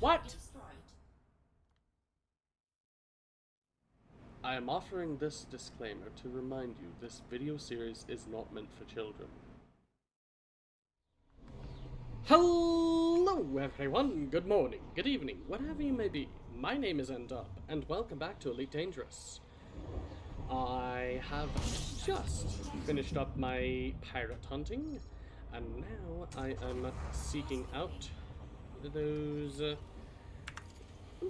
What? I am offering this disclaimer to remind you this video series is not meant for children. Hello everyone, good morning, good evening, whatever you may be. My name is Up, and welcome back to Elite Dangerous. I have just finished up my pirate hunting, and now I am seeking out those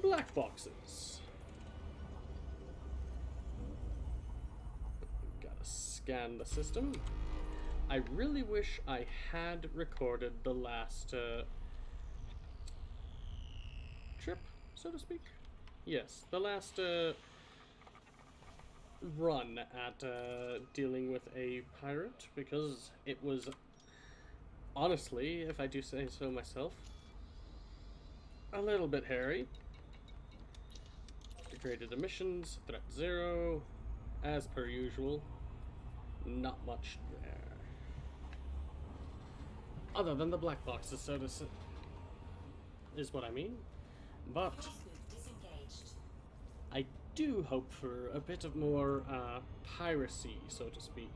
black boxes. Gotta scan the system. I really wish I had recorded the last trip, so to speak. Yes, the last run at dealing with a pirate, because it was, honestly, if I do say so myself, a little bit hairy. Degraded emissions, threat 0, as per usual. Not much there. Other than the black boxes, so to say, is what I mean. But I do hope for a bit of more piracy, so to speak.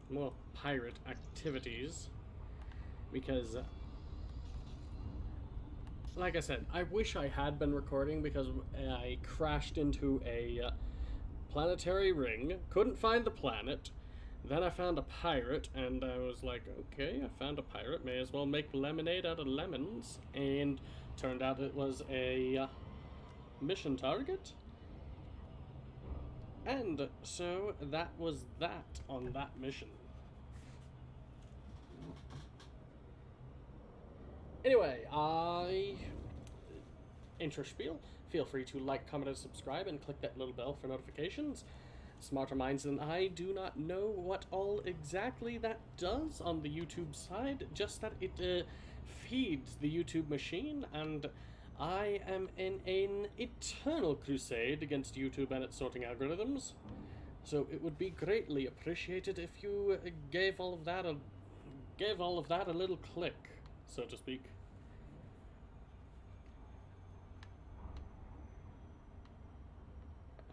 More pirate activities. Because, like I said, I wish I had been recording because I crashed into a planetary ring, couldn't find the planet. Then I found a pirate, and I was like, okay, I found a pirate, may as well make lemonade out of lemons. And turned out it was a mission target. And so that was that on that mission. Anyway, intro spiel. Feel free to like, comment, and subscribe, and click that little bell for notifications. Smarter minds than I do not know what all exactly that does on the YouTube side, just that it feeds the YouTube machine, and I am in an eternal crusade against YouTube and its sorting algorithms. So it would be greatly appreciated if you gave all of that a little click, so to speak.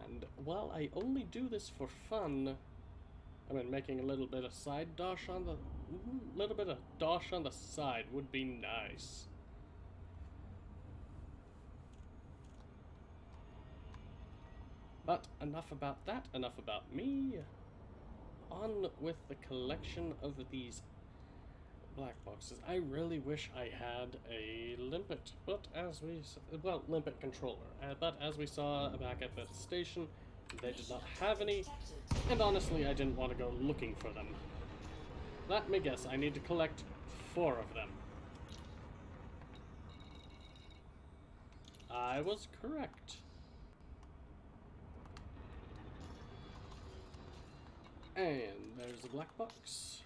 And while I only do this for fun, I mean, making a little bit of side dosh on the side would be nice. But enough about that, enough about me. On with the collection of these black boxes. I really wish I had a limpet, limpet controller. But as we saw back at the station, they did not have any, and honestly, I didn't want to go looking for them. Let me guess, I need to collect 4 of them. I was correct. And there's the black box.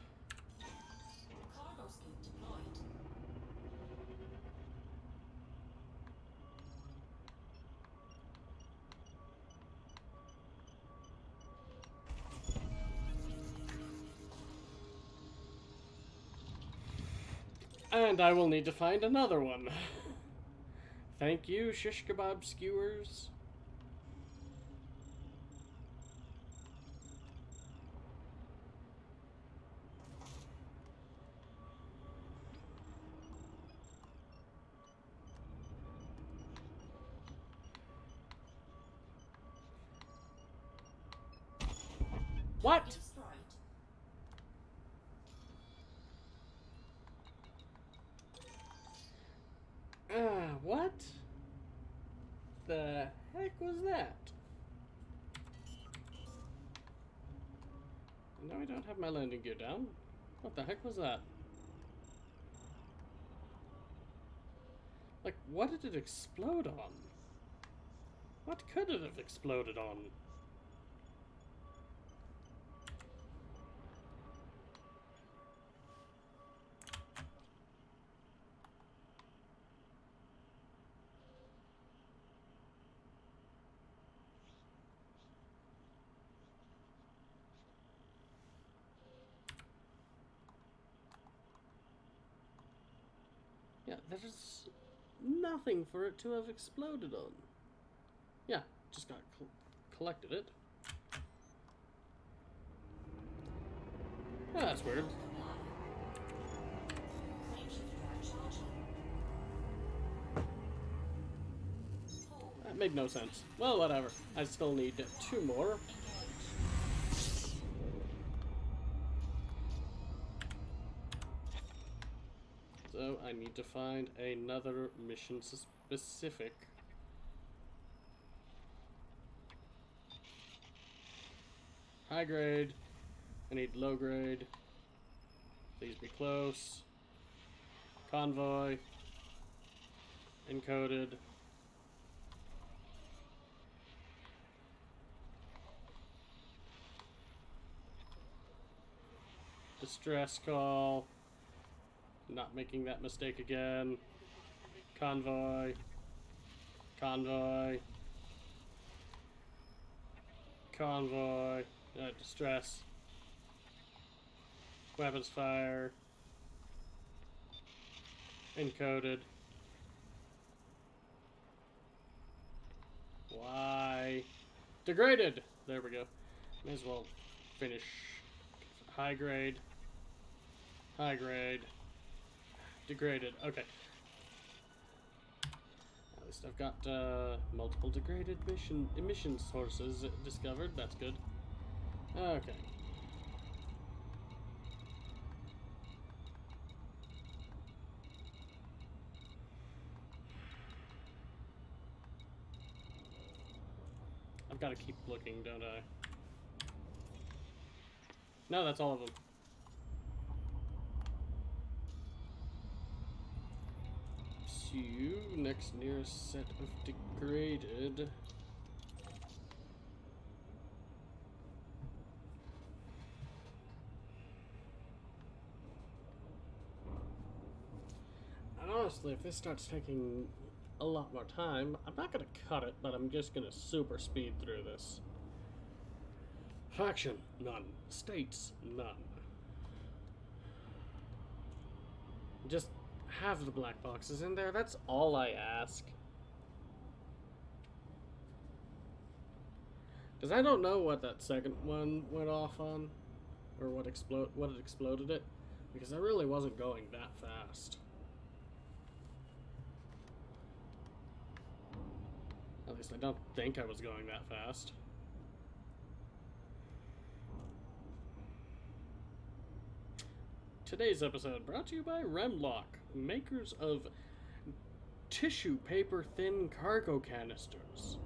And I will need to find another one. Thank you, shish kebab skewers. What? What the heck was that? Now I don't have my landing gear down. What the heck was that? Like, what did it explode on? What could it have exploded on? Yeah, there's nothing for it to have exploded on. Yeah, just got collected it. Oh, that's weird. That made no sense. Well, whatever. I still need 2 more. So I need to find another mission specific. High grade. I need low grade. Please be close. Convoy. Encoded. Distress call. Not making that mistake again. Convoy. Convoy. Convoy. Distress. Weapons fire. Encoded. Why? Degraded! There we go. May as well finish. High grade. High grade. Degraded. Okay. At least I've got multiple degraded emission sources discovered. That's good. Okay. I've got to keep looking, don't I? No, that's all of them. To next nearest set of degraded. And honestly, if this starts taking a lot more time, I'm not going to cut it, but I'm just going to super speed through this. Faction, none. States, none. Just have the black boxes in there, that's all I ask. Because I don't know what that second one went off on, or what exploded it, because I really wasn't going that fast. At least I don't think I was going that fast. Today's episode brought to you by Remlock, makers of tissue paper thin cargo canisters.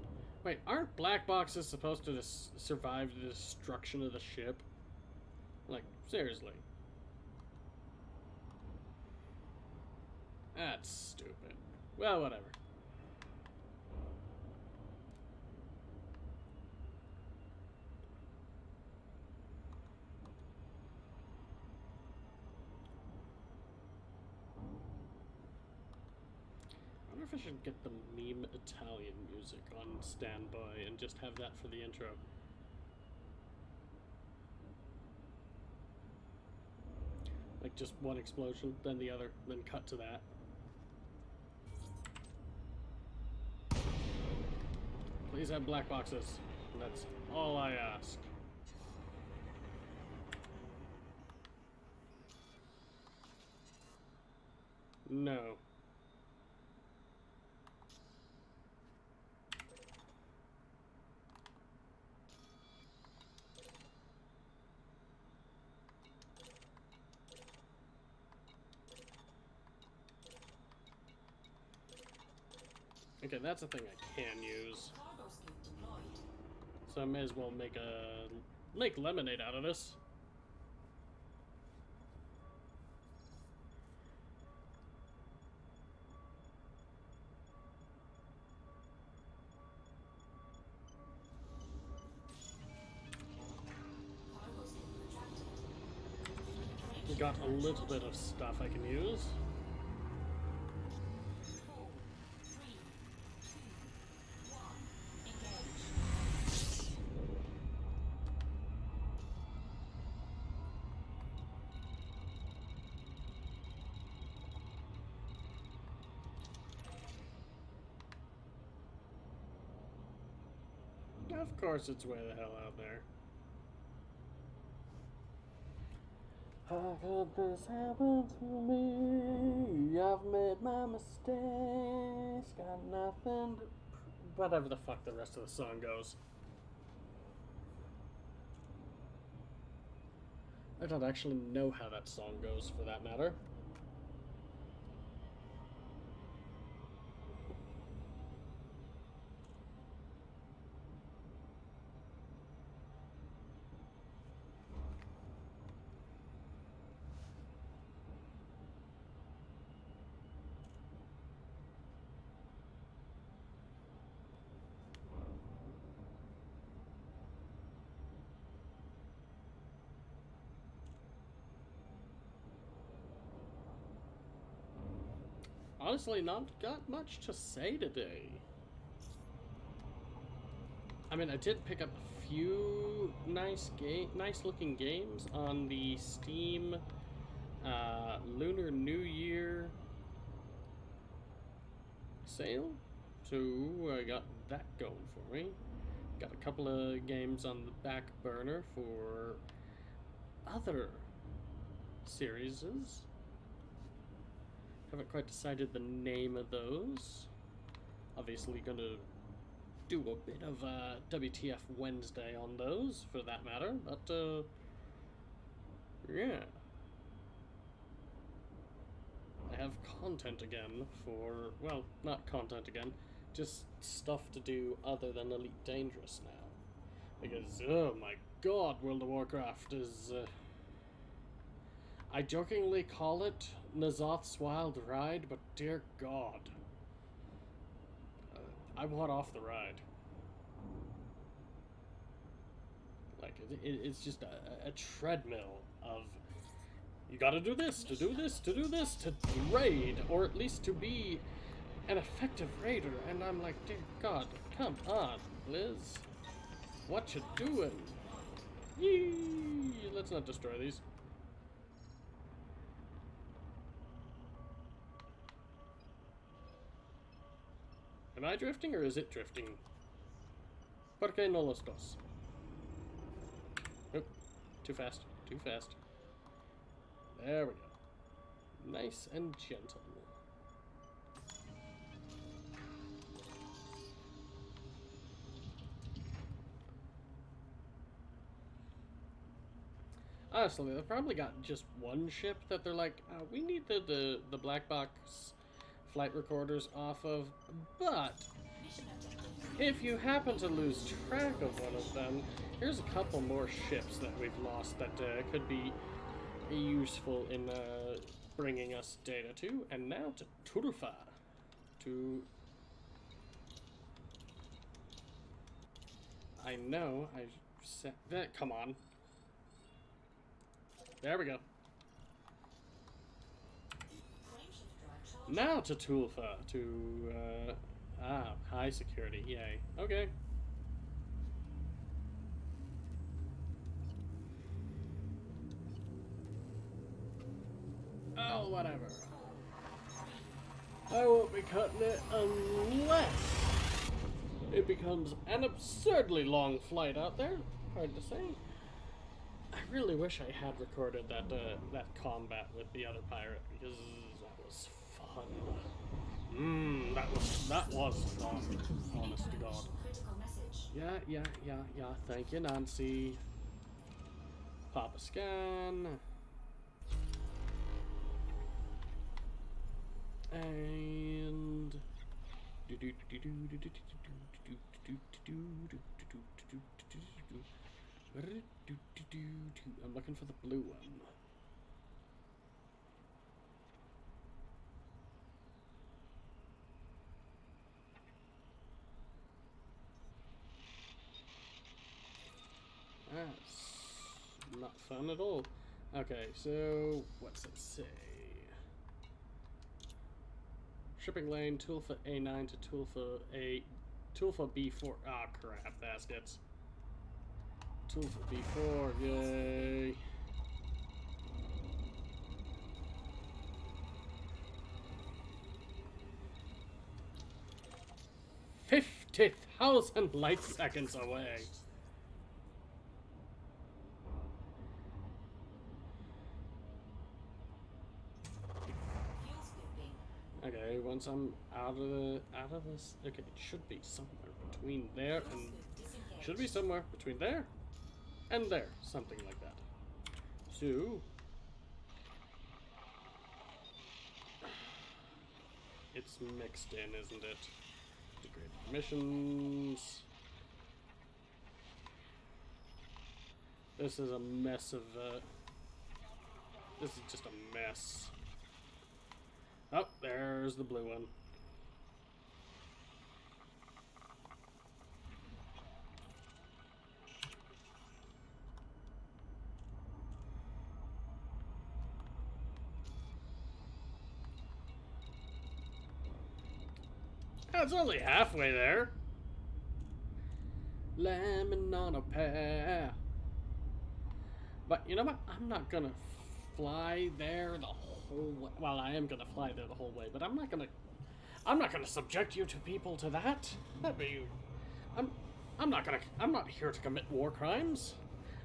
Wait, aren't black boxes supposed to survive the destruction of the ship? Like, seriously. That's stupid. Well, whatever. I wonder if I should get the meme Italian music on standby and just have that for the intro. Like just one explosion, then the other, then cut to that. Please have black boxes. That's all I ask. No. Okay, that's a thing I can use. So I may as well make lemonade out of this. We got a little bit of stuff I can use. Of course it's way the hell out there. How could this happen to me? I've made my mistakes, got nothing to... Whatever the fuck the rest of the song goes. I don't actually know how that song goes, for that matter. Honestly, not got much to say today. I mean, I did pick up a few nice looking games on the Steam Lunar New Year sale, so I got that going for me. Got a couple of games on the back burner for other series. Haven't quite decided the name of those. Obviously gonna do a bit of WTF Wednesday on those, for that matter, but yeah. I have content again for, well, not content again, just stuff to do other than Elite Dangerous now. Because, oh my god, World of Warcraft is... I jokingly call it N'Zoth's Wild Ride, but dear God, I want off the ride. Like, it's just a treadmill of, you gotta do this, to do this, to do this, to raid, or at least to be an effective raider, and I'm like, dear God, come on, Liz, what you doing? Yee! Let's not destroy these. Am I drifting, or is it drifting? ¿Por qué no los dos? Nope. Too fast. Too fast. There we go. Nice and gentle. Honestly, they've probably got just one ship that they're like, we need the black box flight recorders off of, but if you happen to lose track of one of them, here's a couple more ships that we've lost that could be useful in bringing us data to. And now to Turfa. I know, I said that, come on. There we go. Now to Tulfa, to, high security, yay. Okay. Oh, whatever. I won't be cutting it unless it becomes an absurdly long flight out there. Hard to say. I really wish I had recorded that that combat with the other pirate, because that was fun. That was fun. Honest to God. Yeah. Thank you, Nancy. Pop a scan. And I'm looking for the blue one. That's not fun at all. Okay, so what's it say? Shipping lane, Tulfa A9 to Tulfa B4. Ah, crap, baskets. Tulfa B4, yay. 50,000 light seconds away. Okay, once I'm out of this, okay, it should be somewhere between there and should be somewhere between there and there, something like that. So it's mixed in, isn't it? Degrade missions. This is a mess of this is just a mess. Oh, there's the blue one. Oh, it's only halfway there. Lemon on a pear. But you know what? I'm not gonna fly there the whole way. Well, I am gonna fly there the whole way, but I'm not gonna subject you to people to that. That'd be, I'm not here to commit war crimes.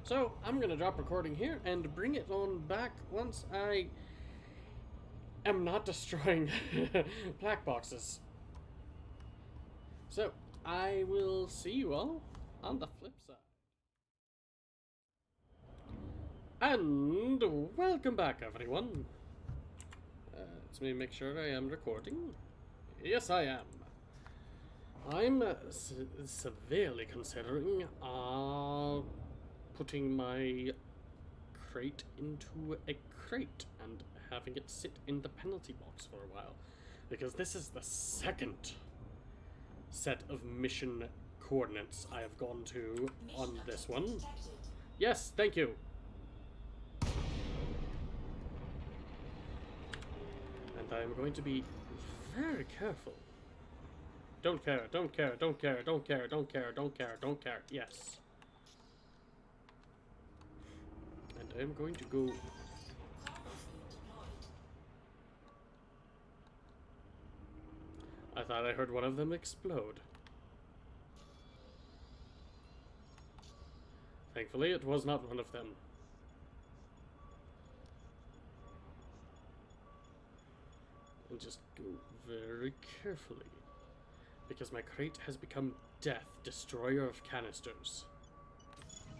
So I'm gonna drop recording here and bring it on back once I am not destroying black boxes. So I will see you all on the flip side. And welcome back, everyone. Let me make sure I am recording. Yes, I am. I'm severely considering putting my crate into a crate and having it sit in the penalty box for a while, because this is the second set of mission coordinates I have gone to on this one. Yes, thank you. And I'm going to be very careful. Don't care, don't care, don't care, don't care, don't care, don't care, don't care. Yes. And I'm going to go. I thought I heard one of them explode. Thankfully, it was not one of them. And just go very carefully, because my crate has become Death, Destroyer of Canisters.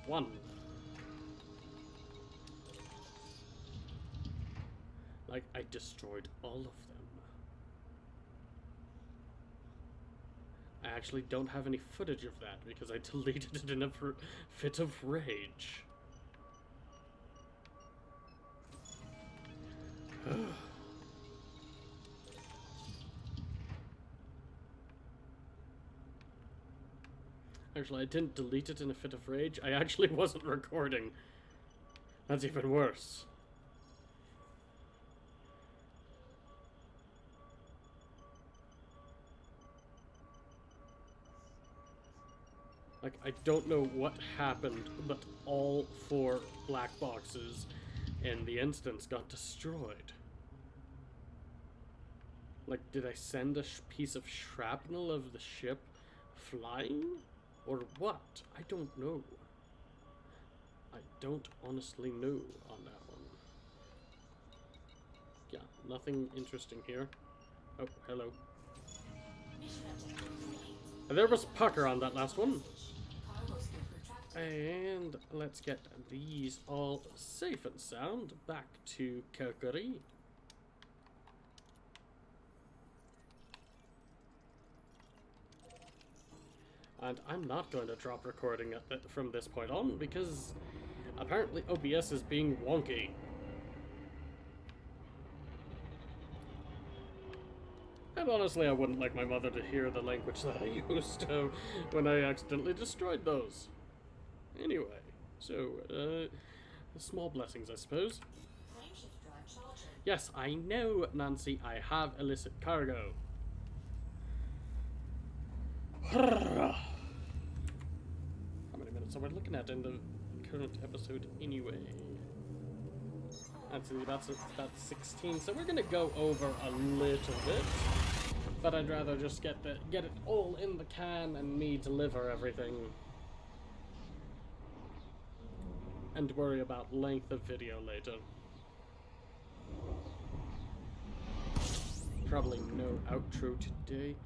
1. Like, I destroyed all of them. I actually don't have any footage of that because I deleted it in a fit of rage. Actually, I didn't delete it in a fit of rage. I actually wasn't recording. That's even worse. Like, I don't know what happened, but all 4 black boxes in the instance got destroyed. Like, did I send a piece of shrapnel of the ship flying? Or what? I don't know. I don't honestly know on that one. Yeah, nothing interesting here. Oh, hello. There was pucker on that last one. And let's get these all safe and sound back to Kokori. And I'm not going to drop recording from this point on, because apparently OBS is being wonky. And honestly, I wouldn't like my mother to hear the language that I used when I accidentally destroyed those. Anyway, so, small blessings, I suppose. Yes, I know, Nancy, I have illicit cargo. How many minutes are we looking at in the current episode anyway? That's 16, so we're gonna go over a little bit. But I'd rather just get it all in the can and me deliver everything. And worry about length of video later. Probably no outro today.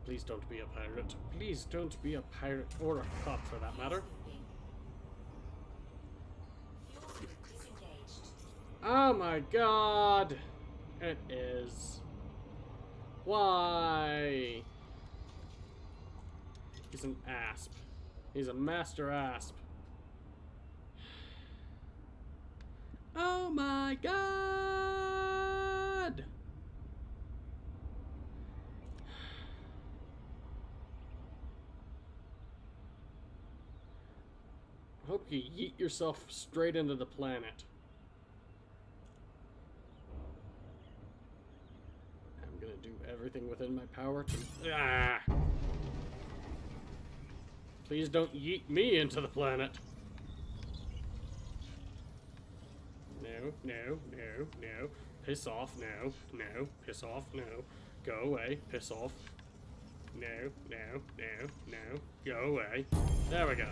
Please don't be a pirate. Please don't be a pirate or a cop for that matter. Oh my god! It is. Why? He's an asp. He's a master asp. Oh my god! I hope you yeet yourself straight into the planet. I'm gonna do everything within my power to... Ah! Please don't yeet me into the planet. No, no, no, no. Piss off, no, no. Piss off, no. Go away, piss off. No, no, no, no. Go away. There we go.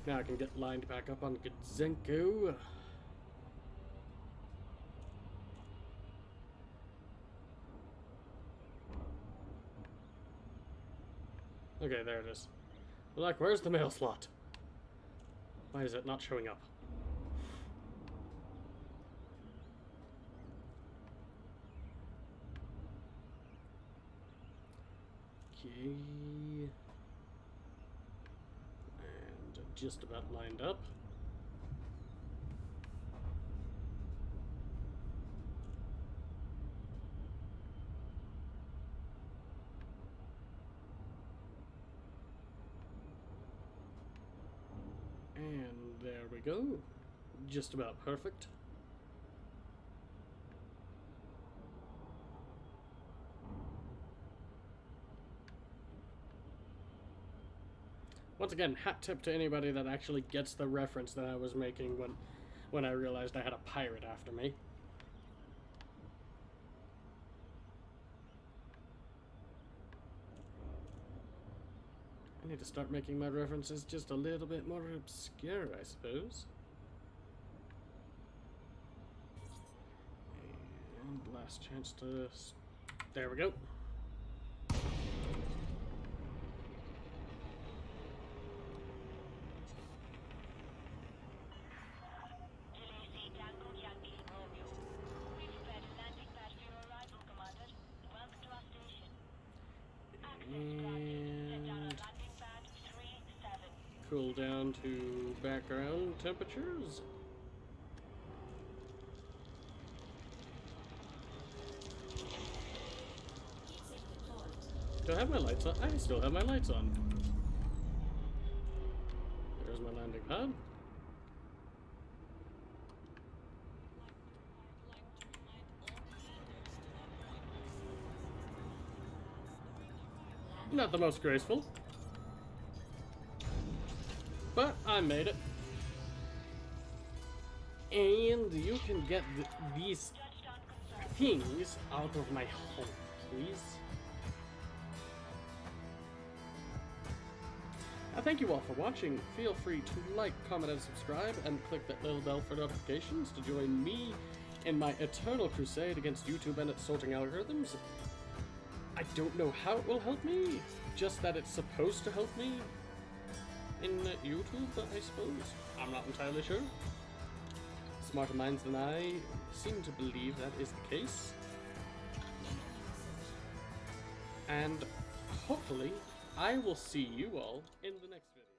Now I can get lined back up on Gudzenko. Okay, there it is. Like, where's the mail slot? Why is it not showing up? Okay. And just about lined up. And there we go. Just about perfect. Once again, hat tip to anybody that actually gets the reference that I was making when I realized I had a pirate after me. I need to start making my references just a little bit more obscure, I suppose. And last chance to... There we go. And cool down to background temperatures. Do I have my lights on? I still have my lights on. There's my landing pad. Not the most graceful, but I made it. And you can get these things out of my home, please. Thank you all for watching. Feel free to like, comment, and subscribe, and click that little bell for notifications to join me in my eternal crusade against YouTube and its sorting algorithms. I don't know how it will help me, just that it's supposed to help me in YouTube, I suppose. I'm not entirely sure. Smarter minds than I seem to believe that is the case. And hopefully, I will see you all in the next video.